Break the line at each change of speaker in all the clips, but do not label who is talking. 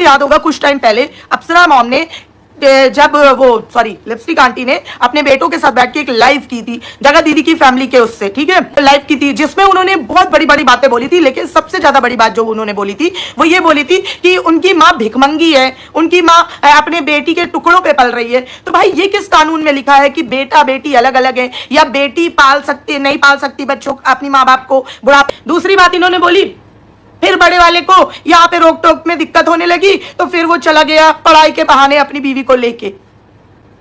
याद होगा कुछ टाइम पहले अप्सरा मॉम ने जब लिपस्टिक आंटी ने अपने बेटों के साथ बैठ के एक लाइव की थी जगत दीदी की फैमिली के उससे, ठीक है, लाइव की थी, जिसमें उन्होंने बहुत बड़ी बड़ी बातें बोली थी। लेकिन सबसे ज्यादा बड़ी बात जो उन्होंने बोली थी वो ये बोली थी कि उनकी माँ भिखमंगी है, उनकी माँ अपने बेटी के टुकड़ों पे पल रही है। तो भाई ये किस कानून में लिखा है कि बेटा बेटी अलग अलग है, या बेटी पाल सकती नहीं पाल सकती बच्चों अपनी माँ बाप को बुढ़ापे। दूसरी बात इन्होंने बोली, फिर बड़े वाले को यहाँ पे रोक टोक में दिक्कत होने लगी तो फिर वो चला गया पढ़ाई के बहाने अपनी बीवी को लेके।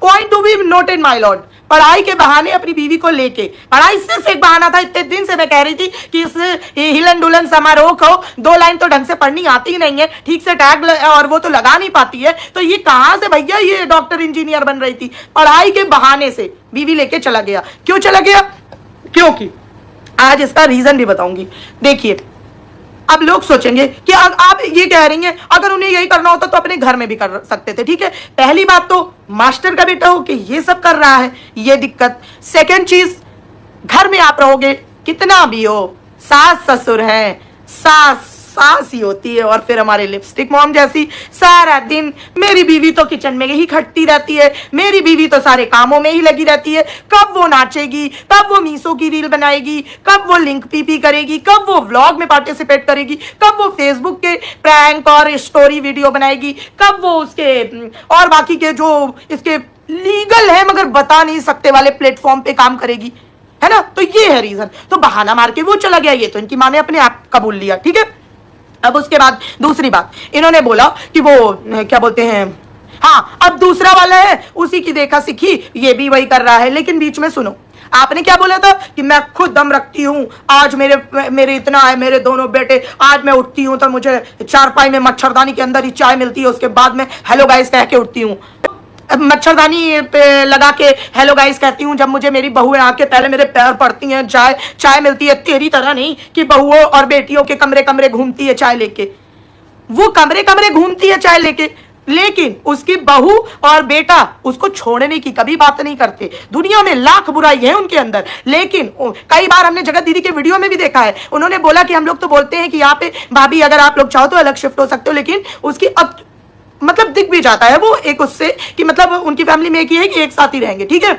Point to be noted my Lord, पढ़ाई के बहाने अपनी बीवी को लेके। पढ़ाई सिर्फ एक बहाना था। इतने दिन से मैं कह रही थी कि इस हिलन डुलन समारोह को 2 लाइन तो ढंग से पढ़नी आती ही नहीं है, ठीक से टैग और वो तो लगा नहीं पाती है, तो ये कहां से भैया ये डॉक्टर इंजीनियर बन रही थी? पढ़ाई के बहाने से बीवी लेके चला गया। क्यों चला गया? क्योंकि आज इसका रीजन भी बताऊंगी। देखिए, अब लोग सोचेंगे कि आप ये कह रही हैं अगर उन्हें यही करना होता तो अपने घर में भी कर सकते थे, ठीक है। पहली बात तो मास्टर का बेटा हो कि ये सब कर रहा है, ये दिक्कत। सेकंड चीज, घर में आप रहोगे कितना भी हो, सास ससुर है, सास ही होती है, और फिर हमारे लिपस्टिक मॉम जैसी सारा दिन मेरी बीवी तो किचन में ही खटती रहती है, मेरी बीवी तो सारे कामों में ही लगी रहती है। कब वो नाचेगी, कब वो मीशो की रील बनाएगी, कब वो लिंक पीपी करेगी, कब वो व्लॉग में पार्टिसिपेट करेगी, कब वो फेसबुक के प्रैंक और स्टोरी वीडियो बनाएगी, कब वो उसके और बाकी के जो इसके लीगल है मगर बता नहीं सकते वाले प्लेटफॉर्म पे काम करेगी, है ना। तो ये है रीजन। तो बहाना मार के वो चला गया, ये तो इनकी माँ ने अपने आप कबूल लिया, ठीक है। अब उसके बाद दूसरी बात इन्होंने बोला कि वो क्या बोलते हैं, हाँ अब दूसरा वाला है उसी की देखा सीखी, ये भी वही कर रहा है। लेकिन बीच में सुनो, आपने क्या बोला था कि मैं खुद दम रखती हूँ, आज मेरे इतना है, मेरे दोनों बेटे, आज मैं उठती हूँ तो मुझे चारपाई में मच्छरदानी के अंदर ही चाय मिलती है, उसके बाद में हेलो गाइस कह के उठती हूँ, मच्छरदानी पे लगा के हेलो गाइस कहती हूँ। जब मुझे मेरी बहुएं आके पहले मेरे पैर पड़ती हैं, चाय मिलती है। तेरी तरह नहीं कि बहुओं और बेटियों के कमरे कमरे घूमती है चाय लेके, वो कमरे कमरे घूमती है चाय लेके, लेकिन उसकी बहू और बेटा उसको छोड़ने की कभी बात नहीं करते। दुनिया में लाख बुराई है उनके अंदर, लेकिन कई बार हमने जगत दीदी के वीडियो में भी देखा है, उन्होंने बोला कि हम लोग तो बोलते हैं कि यहाँ पे भाभी अगर आप लोग चाहो तो अलग शिफ्ट हो सकते हो, लेकिन उसकी अब मतलब दिख भी जाता है वो एक उससे कि मतलब उनकी फैमिली में एक ही है कि एक साथ ही रहेंगे, ठीक है।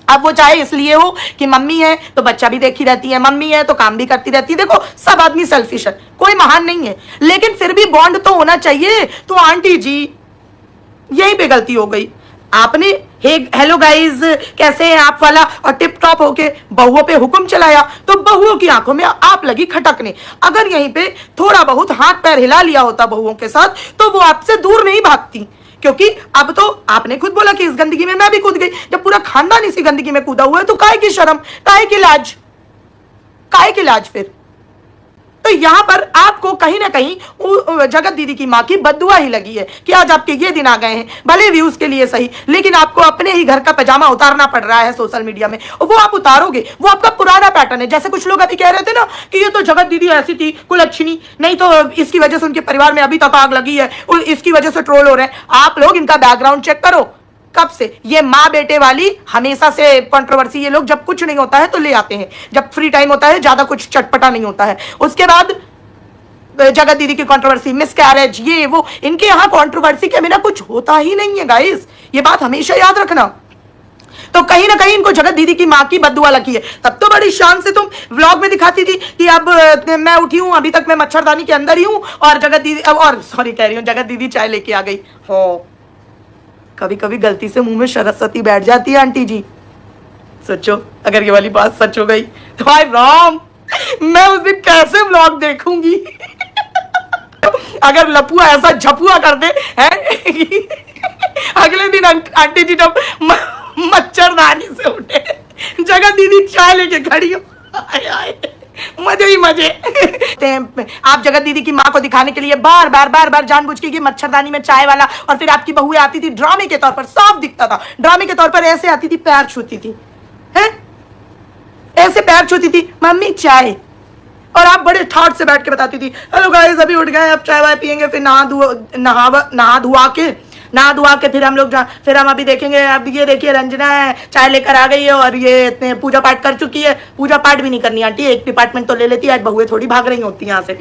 अब वो चाहे इसलिए हो कि मम्मी है तो बच्चा भी देखी रहती है, मम्मी है तो काम भी करती रहती है। देखो सब आदमी सेल्फिश है, कोई महान नहीं है, लेकिन फिर भी बॉन्ड तो होना चाहिए। तो आंटी जी यही पे गलती हो गई, आपने हेलो गाइस कैसे हैं आप वाला और टिप टॉप होके बहुओं पे हुक्म चलाया, तो बहुओं की आंखों में आप लगी खटकने। अगर यहीं पे थोड़ा बहुत हाथ पैर हिला लिया होता बहुओं के साथ तो वो आपसे दूर नहीं भागती, क्योंकि अब तो आपने खुद बोला कि इस गंदगी में मैं भी कूद गई। जब पूरा खानदान इसी गंदगी में कूदा हुआ है तो काहे की शर्म, काहे की लाज, काहे की लाज फिर। तो यहां पर आपको कहीं ना कहीं जगत दीदी की मां की बद्दुआ ही लगी है कि आज आपके ये दिन आ गए हैं, भले व्यूज के लिए सही, लेकिन आपको अपने ही घर का पजामा उतारना पड़ रहा है सोशल मीडिया में, और वो आप उतारोगे, वो आपका पुराना पैटर्न है। जैसे कुछ लोग अभी कह रहे थे ना कि ये तो जगत दीदी ऐसी थी कुलच्छनी, नहीं तो इसकी वजह से उनके परिवार में अभी तक आग लगी है और इसकी वजह से ट्रोल हो रहे हैं। आप लोग इनका बैकग्राउंड चेक करो, कब से ये माँ बेटे वाली हमेशा से कंट्रोवर्सी, ये लोग जब कुछ नहीं होता है तो ले आते हैं, जब फ्री टाइम होता है ज्यादा कुछ चटपटा नहीं होता है। उसके बाद जगत दीदी की कंट्रोवर्सी, मिसकैरेज, ये वो, इनके यहाँ कंट्रोवर्सी के बिना कुछ होता ही नहीं है गाइस, ये बात हमेशा याद रखना। तो कहीं ना कहीं इनको जगत दीदी की माँ की बद्दुआ लगी है। तब तो बड़ी शान से तुम व्लॉग में दिखाती थी कि अब मैं उठी हूँ, अभी तक मैं मच्छरदानी के अंदर ही हूँ, और जगत दीदी और सॉरी कह रही हूँ जगत दीदी चाय लेके आ गई हो। कभी कभी गलती से मुंह में सरस्वती बैठ जाती है आंटी जी, सोचो अगर ये वाली बात सच हो गई तो भाई राम मैं उस दिन कैसे व्लॉग देखूंगी। अगर लपुआ ऐसा झपुआ कर दे है अगले दिन आंटी जी जब मच्छरदानी से उठे, जगत दीदी चाय लेके खड़ी हो, आए मजे ही मजे। आप जगत दीदी की माँ को दिखाने के लिए बार बार जानबूझ के मच्छरदानी में चाय वाला, और फिर आपकी बहुएं आती थी ड्रामे के तौर पर, साफ दिखता था ड्रामे के तौर पर, ऐसे आती थी पैर छूती थी, हैं ऐसे पैर छूती थी, मम्मी चाय, और आप बड़े ठाट से बैठ के बताती थी हेलो गाइस अभी उठ गए, अब चाय वाय पियेंगे, फिर नहा धुआ के फिर हम लोग फिर हम अभी देखेंगे, अब ये देखिए रंजना है चाय लेकर आ गई है और ये इतने पूजा पाठ कर चुकी है। पूजा पाठ भी नहीं करनी आंटी, एक डिपार्टमेंट तो ले लेती है, आज बहुएं थोड़ी भाग रही होती हैं यहाँ से।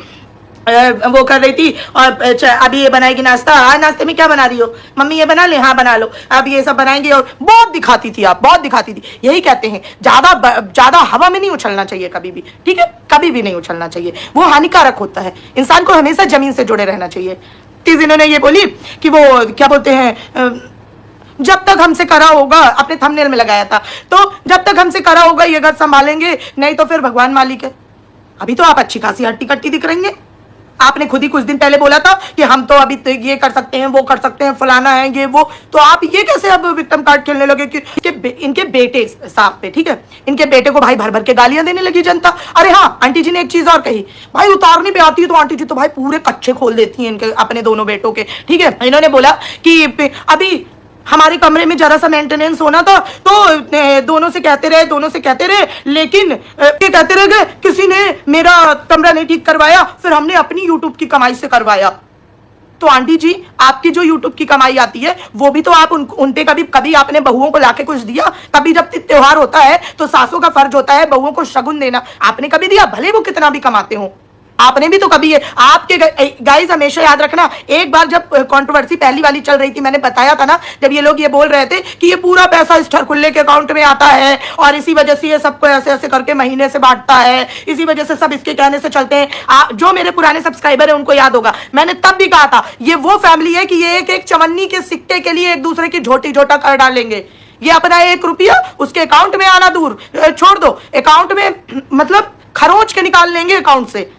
वो कर रही थी और अभी ये बनाएगी नाश्ता, हाँ नाश्ते में क्या बना रही हो मम्मी, ये बना ले, हाँ बना लो, अब ये सब बनाएंगे। और बहुत दिखाती थी आप, बहुत दिखाती थी। यही कहते हैं ज्यादा हवा में नहीं उछलना चाहिए कभी भी, ठीक है, कभी भी नहीं उछलना चाहिए, वो हानिकारक होता है। इंसान को हमेशा जमीन से जुड़े रहना चाहिए। तीस इन्होंने ये बोली कि वो क्या बोलते हैं, जब तक हमसे करा होगा, अपने थंबनेल में लगाया था, तो जब तक हमसे करा होगा ये घर संभालेंगे, नहीं तो फिर भगवान मालिक है। अभी तो आप अच्छी खासी हट्टी कट्टी दिख रही हैं। आपने खुद ही कुछ दिन पहले बोला था कि हम तो अभी तो ये कर सकते हैं, वो कर सकते हैं, फलाना है ये वो, तो आप ये कैसे अब विक्टिम कार्ड खेलने लगे कि इनके बेटे साहब पे, ठीक है, इनके बेटे को भाई भर भर के गालियां देने लगी जनता। अरे हाँ, आंटी जी ने एक चीज और कही, भाई उतारने पे आती है तो आंटी जी तो भाई पूरे कच्चे खोल देती हैं इनके अपने दोनों बेटों के, ठीक है। इन्होंने बोला कि अभी हमारे कमरे में जरा सा मेंटेनेंस होना था तो दोनों से कहते रहे, लेकिन ये कहते रह गए, किसी ने मेरा कमरा नहीं ठीक करवाया, फिर हमने अपनी यूट्यूब की कमाई से करवाया। तो आंटी जी, आपकी जो यूट्यूब की कमाई आती है वो भी तो आप उनपे कभी आपने बहुओं को लाके कुछ दिया? कभी जब त्योहार होता है तो सासों का फर्ज होता है बहुओं को शगुन देना, आपने कभी दिया? भले वो कितना भी कमाते हो, आपने भी तो कभी है। आपके गाइस हमेशा याद रखना, एक बार जब कंट्रोवर्सी पहली वाली चल रही थी, मैंने बताया था ना, जब ये लोग ये बोल रहे थे कि ये पूरा पैसा इस ठरकुल्ले के अकाउंट में आता है और इसी वजह से ये सबको ऐसे ऐसे करके महीने से बांटता है, इसी वजह से सब इसके कहने से चलते हैं। जो मेरे पुराने सब्सक्राइबर है उनको याद होगा, मैंने तब भी कहा था ये वो फैमिली है कि ये एक एक चवन्नी के सिक्के के लिए एक दूसरे की झोटी झोटा कर डालेंगे। ये अपना 1 रुपया उसके अकाउंट में आना दूर छोड़ दो, अकाउंट में मतलब खरोच के निकाल लेंगे अकाउंट से,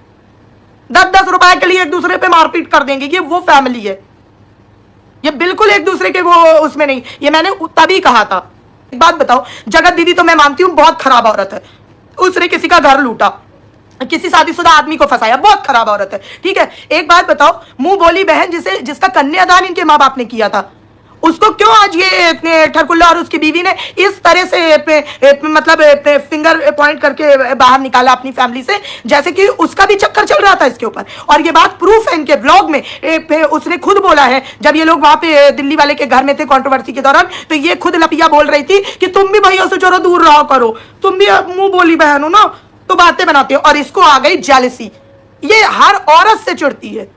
10-10 रुपए के लिए एक दूसरे पे मारपीट कर देंगे। ये वो फैमिली है, ये बिल्कुल एक दूसरे के वो उसमें नहीं। ये मैंने तभी कहा था। एक बात बताओ, जगत दीदी तो मैं मानती हूँ बहुत खराब औरत है, उसने किसी का घर लूटा, किसी शादीशुदा आदमी को फंसाया, बहुत खराब औरत है, ठीक है। एक बात बताओ, मुंह बोली बहन जिसका कन्यादान इनके माँ बाप ने किया था, उसको क्यों आज ये ठरकुल्ला और उसकी बीवी ने इस तरह से मतलब फिंगर पॉइंट करके बाहर निकाला अपनी फैमिली से, जैसे कि उसका भी चक्कर चल रहा था इसके ऊपर। और ये बात प्रूफ है इनके ब्लॉग में, उसने खुद बोला है जब ये लोग वहां पे दिल्ली वाले के घर में थे कंट्रोवर्सी के दौरान, तो ये खुद लपिया बोल रही थी कि तुम भी भैया से जरा दूर रहा करो, तुम भी मुंह बोली बहन हो ना, तो बातें बनाते हो। और इसको आ गई जेलसी, ये हर औरत से चिढ़ती है।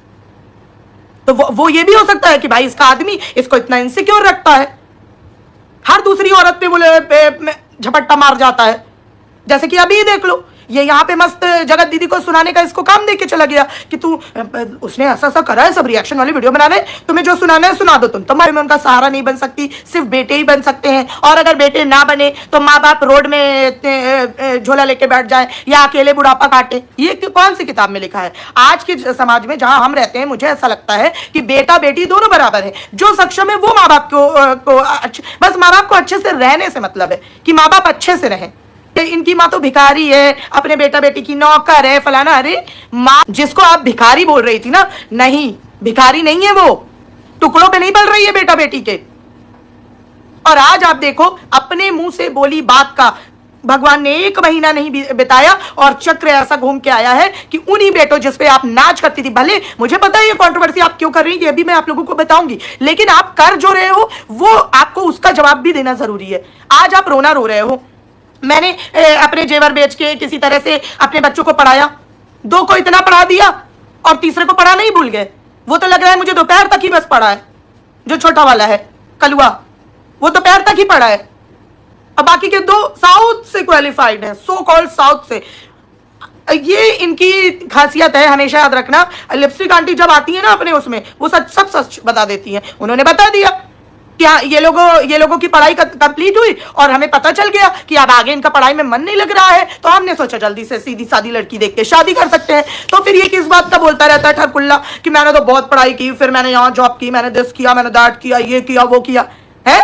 तो वो ये भी हो सकता है कि भाई इसका आदमी इसको इतना इनसिक्योर रखता है, हर दूसरी औरत पे बोले झपट्टा मार जाता है। जैसे कि अभी देख लो, ये यहाँ पे मस्त जगत दीदी को सुनाने का इसको काम देके चला गया कि तू उसने ऐसा ऐसा करा है, सब रिएक्शन वाली वीडियो बनाने, तुम्हें जो सुनाना है सुना दो तुम। तुम्हारे में उनका सहारा नहीं बन सकती, सिर्फ बेटे ही बन सकते हैं। और अगर बेटे ना बने तो माँ बाप रोड में झोला लेके बैठ जाए या अकेले बुढ़ापा काटे। ये कौन सी किताब में लिखा है? आज के समाज में जहां हम रहते हैं, मुझे ऐसा लगता है कि बेटा बेटी दोनों बराबर है। जो सक्षम है वो माँ बाप को बस माँ बाप को अच्छे से रहने से मतलब है कि माँ बाप अच्छे से रहें। इनकी माँ तो भिखारी है, अपने बेटा बेटी की नौकर है, फलाना। अरे माँ जिसको आप भिखारी बोल रही थी ना, नहीं भिखारी नहीं है वो, टुकड़ों पे नहीं पल रही है बेटा बेटी के। और आज आप देखो, अपने मुंह से बोली बात का भगवान ने 1 महीना नहीं बिताया और चक्र ऐसा घूम के आया है कि उन्हीं बेटों जिसपे आप नाच करती थी, भले मुझे पता है ये कंट्रोवर्सी आप क्यों कर रही है, ये भी मैं आप लोगों को बताऊंगी, लेकिन आप कर जो रहे हो वो आपको उसका जवाब भी देना जरूरी है। आज आप रोना रो रहे हो, मैंने अपने जेवर बेच के किसी तरह से अपने बच्चों को पढ़ाया, 2 को इतना पढ़ा दिया और तीसरे को पढ़ा नहीं भूल गए। वो तो लग रहा है मुझे दोपहर तक ही बस पढ़ा है, जो छोटा वाला है कलुआ, वो दोपहर तक ही पढ़ा है। अब बाकी के 2 साउथ से क्वालिफाइड है, सो कॉल्ड साउथ से। ये इनकी खासियत है, हमेशा याद रखना। लिपस्टिक आंटी जब आती है ना अपने उसमें, वो सब सच बता देती हैं। उन्होंने बता दिया कि ये लोगों की पढ़ाई कंप्लीट हुई और हमें पता चल गया कि अब आगे इनका पढ़ाई में मन नहीं लग रहा है, तो हमने सोचा जल्दी से सीधी सादी लड़की देख के शादी कर सकते हैं। तो फिर ये किस बात का बोलता रहता है ठरकुल्ला कि मैंने तो बहुत पढ़ाई की, फिर मैंने यहाँ जॉब की, मैंने दिस किया, मैंने दैट किया, ये किया वो किया है।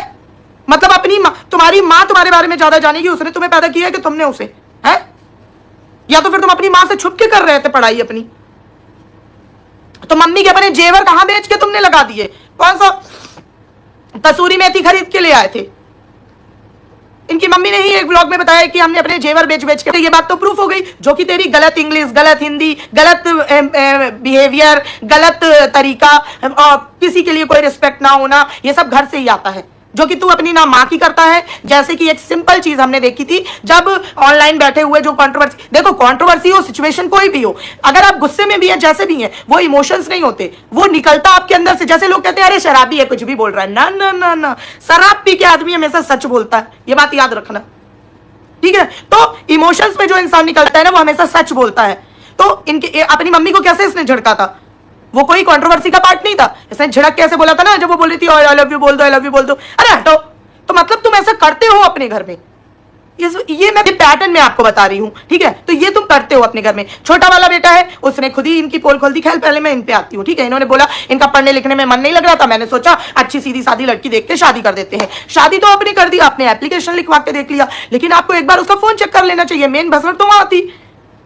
मतलब अपनी तुम्हारी माँ तुम्हारे बारे में ज्यादा जानेगी, उसने तुम्हें पैदा किया है कि तुमने उसे, है? या तो फिर तुम अपनी माँ से छुप के कर रहे थे पढ़ाई अपनी। तो मम्मी के अपने जेवर कहाँ बेच के तुमने लगा दिए? कौन सा कसूरी मेथी खरीद के ले आए थे? इनकी मम्मी ने ही एक व्लॉग में बताया कि हमने अपने जेवर बेच के। ये बात तो प्रूफ हो गई, जो कि तेरी गलत इंग्लिश, गलत हिंदी, गलत बिहेवियर, गलत तरीका और किसी के लिए कोई रिस्पेक्ट ना होना, ये सब घर से ही आता है। जो कि तू अपनी ना माँ की करता है। जैसे कि एक सिंपल चीज हमने देखी थी जब ऑनलाइन बैठे हुए जो कंट्रोवर्सी, देखो कंट्रोवर्सी हो, सिचुएशन कोई भी हो, अगर आप गुस्से में भी है, जैसे भी है, वो इमोशंस नहीं होते, वो निकलता आपके अंदर से। जैसे लोग कहते हैं अरे शराबी है, कुछ भी बोल रहा है, ना ना ना ना, शराब पी के आदमी हमेशा सच बोलता है, ये बात याद रखना, ठीक है। तो इमोशंस में जो इंसान निकलता है ना, वो हमेशा सच बोलता है। तो इनके अपनी मम्मी को कैसे इसने झड़का था, वो कोई कंट्रोवर्सी का पार्ट नहीं था। इसने झड़क कैसे बोला था ना, जब वो बोल रही थी आई लव यू बोल दो, आई लव यू बोल दो, अरे हटो। तो मतलब तुम ऐसा करते हो अपने घर में, ये मैं पैटर्न में आपको बता रही हूं, ठीक है। तो ये तुम करते हो अपने घर में। छोटा वाला बेटा है, उसने खुद ही इनकी पोल खोल दी। खैर पहले मैं इन पे आती हूँ, ठीक है। इन्होंने बोला इनका पढ़ने लिखने में मन नहीं लग रहा था, मैंने सोचा अच्छी सीधी सादी लड़की देख के शादी कर देते हैं। शादी तो आपने कर दी, आपने एप्लीकेशन लिखवा के देख लिया, लेकिन आपको एक बार उसका फोन चेक कर लेना चाहिए। मेन भसड़ तो वहां थी,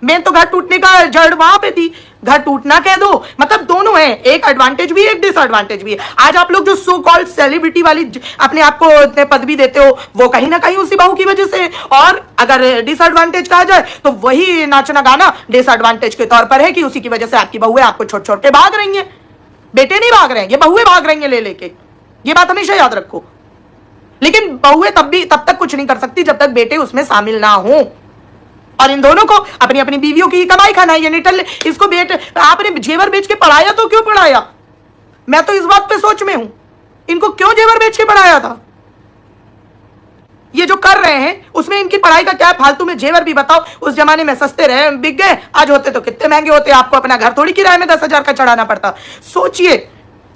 मेन तो घर टूटने का जड़ वहां पे थी। घर टूटना कह दो, मतलब दोनों है, एक एडवांटेज भी है, एक डिसएडवांटेज भी है। आज आप लोग जो सो कॉल्ड सेलिब्रिटी वाली अपने आप को इतने पदवी देते हो, वो कहीं ना कहीं उसी बहू की वजह से। और अगर डिसएडवांटेज कहा जाए तो वही नाचना गाना डिसएडवांटेज के तौर पर है कि उसी की वजह से आपकी बहुएं आपको छोड़ छोड़ के भाग रही हैं। बेटे नहीं भाग रहे हैं, ये बहुएं भाग रही हैं ले लेके, ये बात हमेशा याद रखो। लेकिन बहुएं तब तक कुछ नहीं कर सकती जब तक बेटे उसमें शामिल ना हो। और इन दोनों को अपनी अपनी बीवियों की कमाई खाना है। ये निटल इसको आपने जेवर बेच के पढ़ाया तो क्यों पढ़ाया? मैं तो इस बात पे सोच में हूं, इनको क्यों जेवर बेच के पढ़ाया था? ये जो कर रहे हैं उसमें इनकी पढ़ाई का क्या? फालतू में जेवर भी बताओ, उस जमाने में सस्ते रहे, बिक गए, आज होते तो कितने महंगे होते। आपको अपना घर थोड़ी किराए में 10,000 का चढ़ाना पड़ता। सोचिए,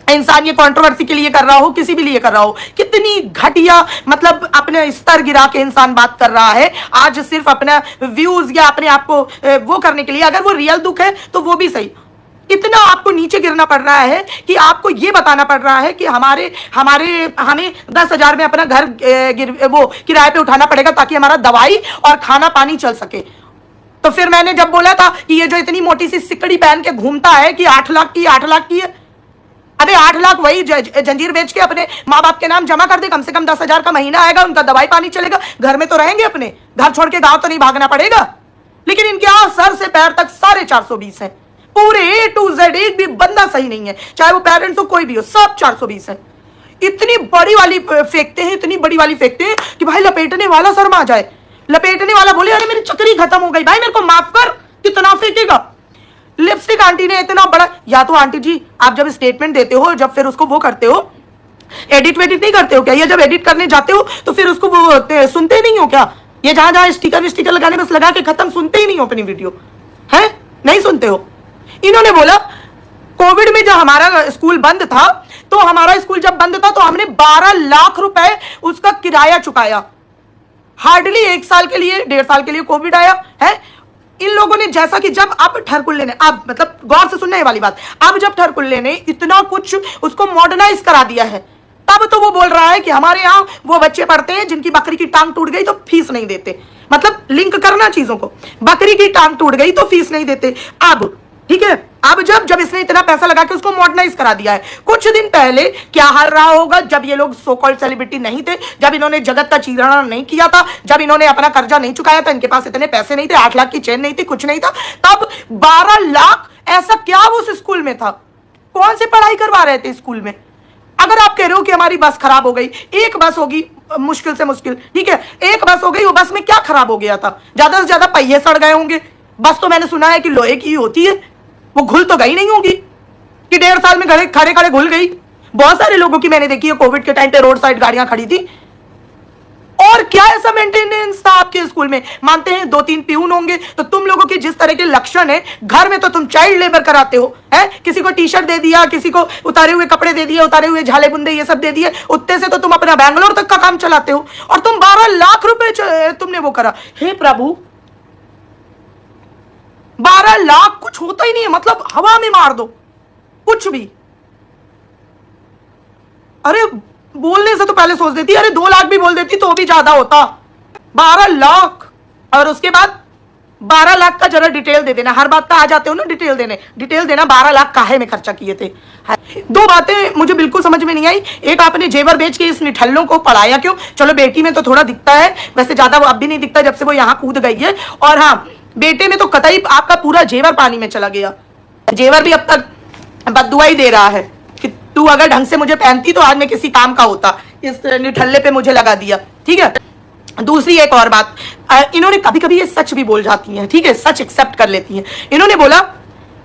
इंसान ये कंट्रोवर्सी के लिए कर रहा हो, किसी भी लिए कर रहा हो, कितनी घटिया, मतलब अपने स्तर गिरा के इंसान बात कर रहा है आज सिर्फ अपना व्यूज या अपने आप को वो करने के लिए। अगर वो रियल दुख है तो वो भी सही, इतना आपको नीचे गिरना पड़ रहा है कि आपको ये बताना पड़ रहा है कि हमें 10,000 में अपना घर वो किराए पे उठाना पड़ेगा ताकि हमारा दवाई और खाना पानी चल सके। तो फिर मैंने जब बोला था कि ये जो इतनी मोटी सी सिकड़ी पहन के घूमता है कि 8 लाख की 8 लाख की है, अरे 8 लाख वही जंजीर बेच के अपने माँ बाप के नाम जमा कर दे, कम से कम 10,000 का महीना आएगा, उनका दवाई पानी चलेगा, घर में तो रहेंगे अपने, घर छोड़ के गांव तो नहीं भागना पड़ेगा। लेकिन इनके यहाँ सर से पैर तक सारे 420 हैं, पूरे A to Z, एक भी बंदा सही नहीं है, चाहे वो पेरेंट्स हो कोई भी हो, सब 420 है। इतनी बड़ी वाली फेंकते हैं, इतनी बड़ी वाली फेंकते हैं कि भाई लपेटने वाला शर्मा जाए। लपेटने वाला बोले अरे मेरी चक्री खत्म हो गई, भाई मेरे को माफ कर, कितना फेंकेगा। लिपस्टिक आंटी ने इतना बड़ा, या तो आंटी जी आप जब स्टेटमेंट देते हो, जब फिर उसको वो करते हो, एडिट वेडिट नहीं करते हो क्या? या जब एडिट करने जाते हो तो फिर उसको वो सुनते नहीं हो क्या? ये जहां जहां स्टिकर लगाने बस लगा के खत्म, सुनते ही नहीं हो अपनी वीडियो, है नहीं सुनते हो। इन्होंने बोला कोविड में जब हमारा स्कूल बंद था, तो हमारा स्कूल जब बंद था तो हमने 12 लाख रुपए उसका किराया चुकाया। हार्डली 1 साल के लिए, 1.5 साल के लिए कोविड आया है। इन लोगों ने जैसा कि जब अब ठरकुल्ले ने, अब मतलब गौर से सुनने वाली बात, अब जब ठरकुल्ले ने इतना कुछ उसको मॉडर्नाइज करा दिया है, तब तो वो बोल रहा है कि हमारे यहाँ वो बच्चे पढ़ते हैं जिनकी बकरी की टांग टूट गई तो फीस नहीं देते। मतलब लिंक करना चीजों को, बकरी की टांग टूट गई तो फीस नहीं देते। अब ठीक है, अब जब इसने इतना पैसा लगा के उसको मॉडर्नाइज करा दिया है, कुछ दिन पहले क्या हाल रहा होगा जब ये लोग सो कॉल्ड सेलिब्रिटी नहीं थे, जब इन्होंने जगत का चीरना नहीं किया था, जब इन्होंने अपना कर्जा नहीं चुकाया था, इनके पास इतने पैसे नहीं थे, 8 लाख की चेन नहीं थी, कुछ नहीं था, तब 12 लाख ऐसा क्या उस स्कूल में था? कौन से पढ़ाई करवा रहे थे स्कूल में? अगर आप कह रहे हो कि हमारी बस खराब हो गई, एक बस होगी मुश्किल से मुश्किल, ठीक है, एक बस हो गई, वो बस में क्या खराब हो गया था? ज्यादा से ज्यादा पहिए सड़ गए होंगे। बस तो मैंने सुना है कि लोहे की होती है, वो घुल तो गई नहीं होगी कि 1.5 साल में खड़े खड़े घुल गई। बहुत सारे लोगों की मैंने देखी है, कोविड के टाइम पे रोड साइड गाड़ियां खड़ी थी। और क्या ऐसा मेंटेनेंस था आपके स्कूल में? मानते हैं 2-3 पियून होंगे, तो तुम लोगों के जिस तरह के लक्षण है, घर में तो तुम चाइल्ड लेबर कराते हो, है? किसी को टी-शर्ट दे दिया, किसी को उतारे हुए कपड़े दे दिए, उतारे हुए झाले बुंदे ये सब दे दिए, उतने से तो तुम अपना बैंगलोर तक का काम चलाते हो, और तुम 12 लाख रुपए तुमने वो करा। हे प्रभु, 12 लाख कुछ होता ही नहीं है, मतलब हवा में मार दो कुछ भी। अरे बोलने से तो पहले सोच देती, अरे 2 लाख भी बोल देती तो भी ज्यादा होता। 12 लाख, और उसके बाद 12 लाख का जरा डिटेल दे देना। हर बात का आ जाते हो ना डिटेल देना। 12 लाख काहे में खर्चा किए थे? 2 बातें मुझे बिल्कुल समझ में नहीं आई। एक, आपने जेवर बेच के इस निठल्लों को पढ़ाया क्यों? चलो बेटी में तो थोड़ा दिखता है, वैसे ज्यादा अब भी नहीं दिखता जब से वो यहाँ कूद गई है। और हाँ, बेटे में तो कतई आपका पूरा जेवर पानी में चला गया। जेवर भी अब तक बददुआ ही दे रहा है कि तू अगर ढंग से मुझे पहनती तो आज मैं किसी काम का होता। इस निठल्ले पे मुझे लगा दिया, ठीक है। दूसरी एक और बात, इन्होंने कभी कभी ये सच भी बोल जाती हैं, ठीक है, सच एक्सेप्ट कर लेती हैं। इन्होंने बोला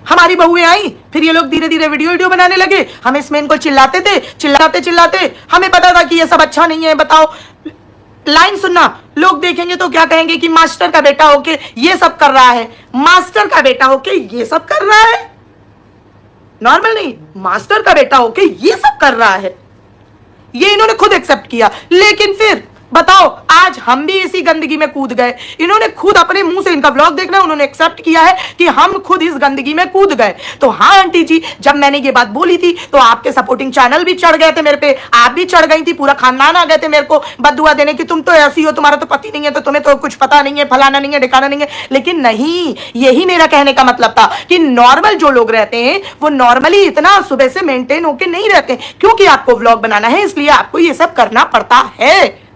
हमारी बहुएं आई, फिर ये लोग धीरे धीरे वीडियो बनाने लगे, हम इसमें इनको चिल्लाते थे, चिल्लाते हमें पता था कि ये सब अच्छा नहीं है। बताओ, लाइन सुनना, लोग देखेंगे तो क्या कहेंगे कि मास्टर का बेटा होके ये सब कर रहा है, मास्टर का बेटा होके ये सब कर रहा है, नॉर्मल नहीं, मास्टर का बेटा होके ये सब कर रहा है। ये इन्होंने खुद एक्सेप्ट किया। लेकिन फिर बताओ, आज हम भी इसी गंदगी में कूद गए। इन्होंने खुद अपने मुंह से, इनका व्लॉग देखना, उन्होंने एक्सेप्ट किया है कि हम खुद इस गंदगी में कूद गए। तो हाँ आंटी जी, जब मैंने ये बात बोली थी तो आपके सपोर्टिंग चैनल भी चढ़ गए थे मेरे पे, आप भी चढ़ गई थी, पूरा खानदान आ गए थे मेरे को बददुआ देने की, तुम तो ऐसी हो, तुम्हारा तो पति नहीं है, तो तुम्हें तो कुछ पता नहीं है, फलाना नहीं है, ठिकाना नहीं है। लेकिन नहीं, यही मेरा कहने का मतलब था कि नॉर्मल जो लोग रहते हैं वो नॉर्मली इतना सुबह से मेंटेन होकर नहीं रहते, क्योंकि आपको व्लॉग बनाना है, इसलिए आपको ये सब करना पड़ता है।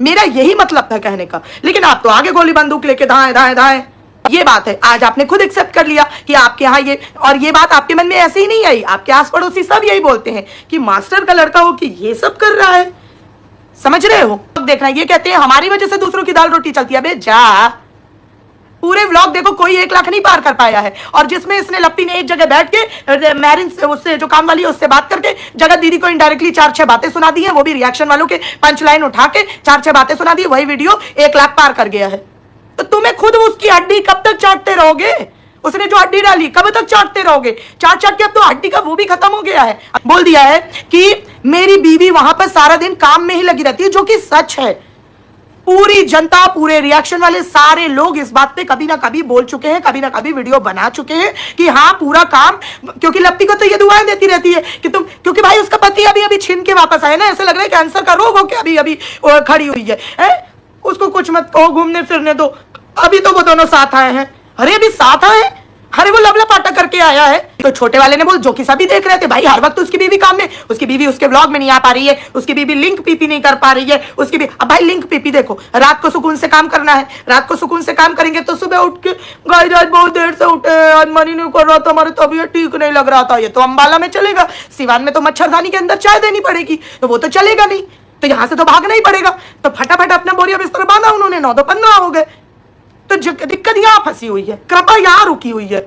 मेरा यही मतलब था कहने का। लेकिन आप तो आगे गोली बंदूक लेके धाए धाए धाए। ये बात है, आज आपने खुद एक्सेप्ट कर लिया कि आपके यहाँ ये, और ये बात आपके मन में ऐसे ही नहीं आई, आपके आस पड़ोसी सब यही बोलते हैं कि मास्टर का लड़का हो कि ये सब कर रहा है। समझ रहे हो? देखना, ये कहते हैं हमारी वजह से दूसरों की दाल रोटी चलती है। अबे जा, पूरे व्लॉग देखो, कोई 1 लाख नहीं पार कर पाया है। और जिसमें इसने, लप्पी ने एक जगह बैठ के मैरिन से, उससे जो काम वाली है उससे बात करके जगत दीदी को इनडायरेक्टली 4-6 बातें सुना दी है, वो भी रिएक्शन वालों के पंच लाइन उठा के 4-6 बातें सुना दी, वही वीडियो 1 लाख पार कर गया है। तो तुम्हें खुद उसकी हड्डी कब तक चाटते रहोगे? उसने जो हड्डी डाली कब तक चाटते रहोगे? चाट के अब तो हड्डी का वो भी खत्म हो गया है। बोल दिया है कि मेरी बीवी वहां पर सारा दिन काम में ही लगी रहती है, जो कि सच है। पूरी जनता, पूरे रिएक्शन वाले सारे लोग इस बात पे कभी ना कभी बोल चुके हैं, कभी ना कभी वीडियो बना चुके हैं कि हाँ पूरा काम, क्योंकि लप्पी को तो ये दुआएं देती रहती है कि तुम, क्योंकि भाई उसका पति अभी अभी छीन के वापस आया ना, ऐसे लग रहा है कैंसर का रोग हो के अभी अभी खड़ी हुई है। उसको कुछ मत कहो, घूमने फिरने दो, अभी तो वो दोनों साथ आए हैं। अरे अभी साथ आए, अरे वो लवला पाटा करके आया है। तो छोटे वाले ने बोल, जो कि सभी देख रहे थे भाई, हर वक्त उसकी बीवी काम में, उसकी बीवी उसके व्लॉग में नहीं आ पा रही है, उसकी बीवी लिंक पीपी नहीं कर पा रही है, उसकी भी, अब भाई लिंक पीपी देखो, रात को सुकून से काम करना है, रात को सुकून से काम करेंगे तो सुबह उठ के गाइस आज बहुत देर से उठे, आज मन ही नहीं कर रहा था, हमारी तबीयत ठीक नहीं लग रहा था। ये तो अंबाला में चलेगा, सिवान में तो मच्छरदानी के अंदर चाय देनी पड़ेगी, तो वो तो चलेगा नहीं, तो यहां से तो भागना ही पड़ेगा। तो फटाफट अपना बोरिया बिस्तर बांधा उन्होंने, 9 तो 15 हो गए। तो दिक्कत यहाँ फंसी हुई है, कृपा यहाँ रुकी हुई है।